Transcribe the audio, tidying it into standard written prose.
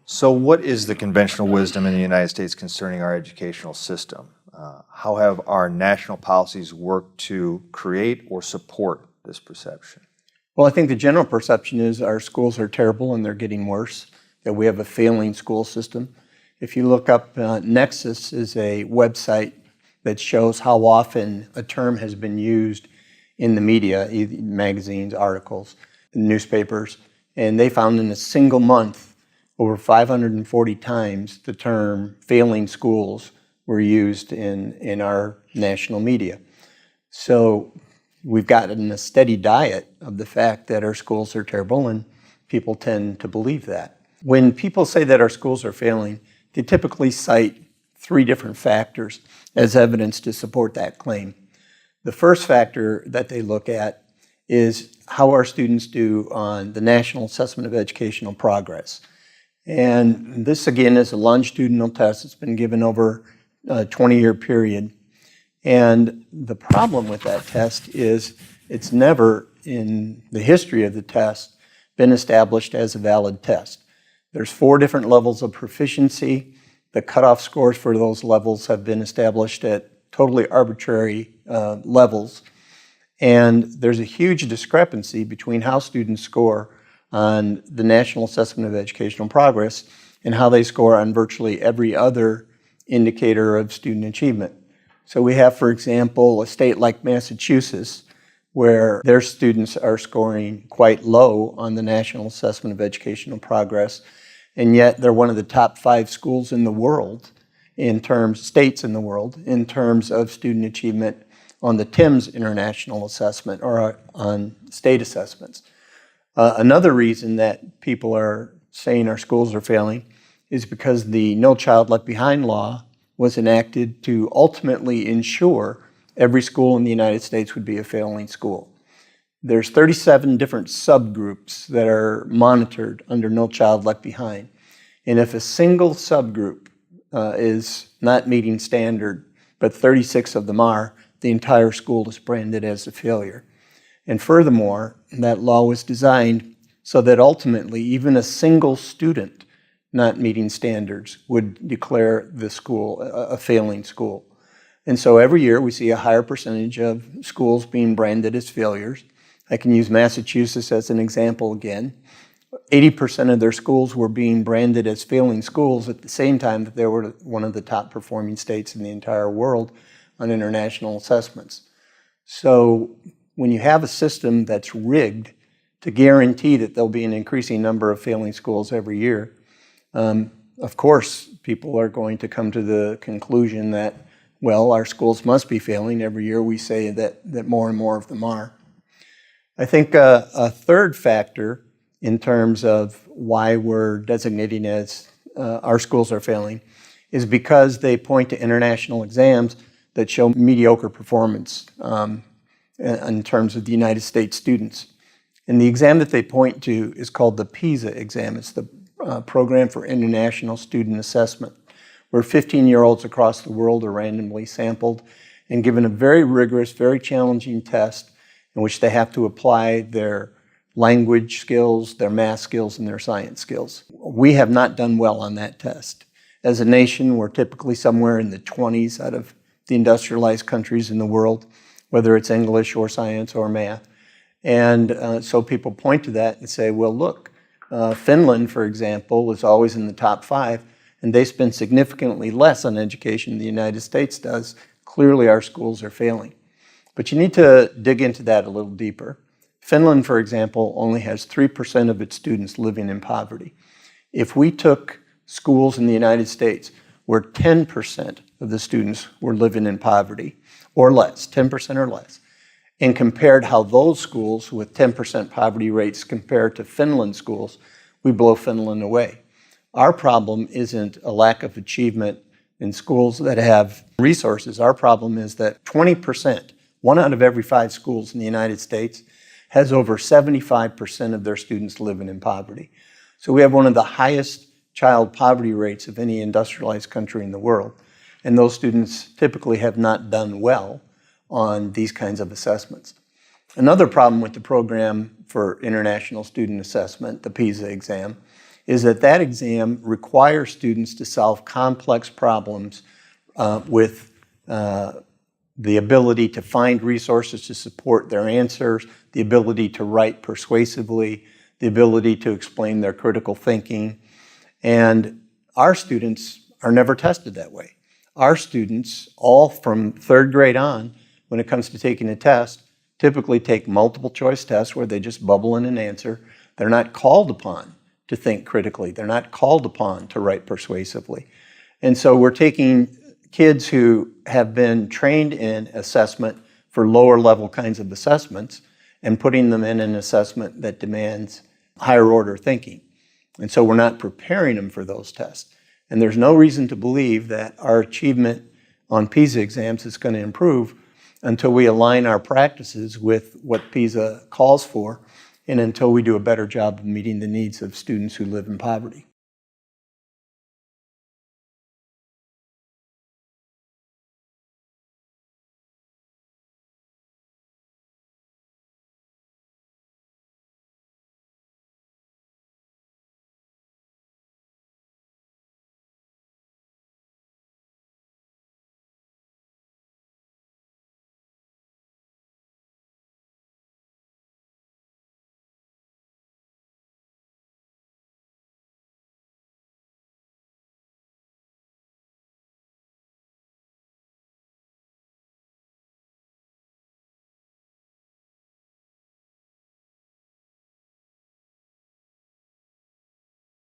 So what is the conventional wisdom in the United States concerning our educational system? How have our national policies worked to create or support this perception? Well, I think the general perception is our schools are terrible and they're getting worse, that we have a failing school system. If you look up, Nexus is a website that shows how often a term has been used in the media, magazines, articles, newspapers, and they found in a single month over 540 times the term failing schools were used in our national media. So we've gotten a steady diet of the fact that our schools are terrible, and people tend to believe that. When people say that our schools are failing, they typically cite three different factors as evidence to support that claim. The first factor that they look at is how our students do on the National Assessment of Educational Progress. And this, again, is a longitudinal test. It's been given over a 20-year period. And the problem with that test is it's never, in the history of the test, been established as a valid test. There's 4 different levels of proficiency. The cutoff scores for those levels have been established at totally arbitrary levels. And there's a huge discrepancy between how students score on the National Assessment of Educational Progress and how they score on virtually every other indicator of student achievement. So we have, for example, a state like Massachusetts, where their students are scoring quite low on the National Assessment of Educational Progress, and yet they're one of the top 5 schools in the world, states in the world, in terms of student achievement on the TIMSS International Assessment or on state assessments. Another reason that people are saying our schools are failing is because the No Child Left Behind law was enacted to ultimately ensure every school in the United States would be a failing school. There's 37 different subgroups that are monitored under No Child Left Behind. And if a single subgroup is not meeting standard, but 36 of them are, the entire school is branded as a failure. And furthermore, that law was designed so that ultimately even a single student not meeting standards would declare the school a failing school. And so every year we see a higher percentage of schools being branded as failures. I can use Massachusetts as an example again. 80% of their schools were being branded as failing schools at the same time that they were one of the top performing states in the entire world on international assessments. So when you have a system that's rigged to guarantee that there'll be an increasing number of failing schools every year, of course, people are going to come to the conclusion that, well, our schools must be failing. Every year we say that more and more of them are. I think a third factor in terms of why we're designating as our schools are failing is because they point to international exams that show mediocre performance in terms of the United States students. And the exam that they point to is called the PISA exam. It's the Program for International Student Assessment, where 15-year-olds across the world are randomly sampled and given a very rigorous, very challenging test in which they have to apply their language skills, their math skills, and their science skills. We have not done well on that test. As a nation, we're typically somewhere in the 20s out of the industrialized countries in the world, whether it's English or science or math. And so people point to that and say, well, look, Finland, for example, is always in the top 5, and they spend significantly less on education than the United States does. Clearly, our schools are failing. But you need to dig into that a little deeper. Finland, for example, only has 3% of its students living in poverty. If we took schools in the United States where 10% of the students were living in poverty, or less, 10% or less, and compared how those schools with 10% poverty rates compare to Finland schools, we blow Finland away. Our problem isn't a lack of achievement in schools that have resources. Our problem is that 20%, 1 out of every 5 schools in the United States, has over 75% of their students living in poverty. So we have one of the highest child poverty rates of any industrialized country in the world. And those students typically have not done well on these kinds of assessments. Another problem with the Program for International Student Assessment, the PISA exam, is that that exam requires students to solve complex problems with the ability to find resources to support their answers, the ability to write persuasively, the ability to explain their critical thinking. And our students are never tested that way. Our students, all from third grade on, when it comes to taking a test, typically take multiple choice tests where they just bubble in an answer. They're not called upon to think critically. They're not called upon to write persuasively. And so we're taking kids who have been trained in assessment for lower level kinds of assessments and putting them in an assessment that demands higher order thinking. And so we're not preparing them for those tests. And there's no reason to believe that our achievement on PISA exams is going to improve until we align our practices with what PISA calls for and until we do a better job of meeting the needs of students who live in poverty.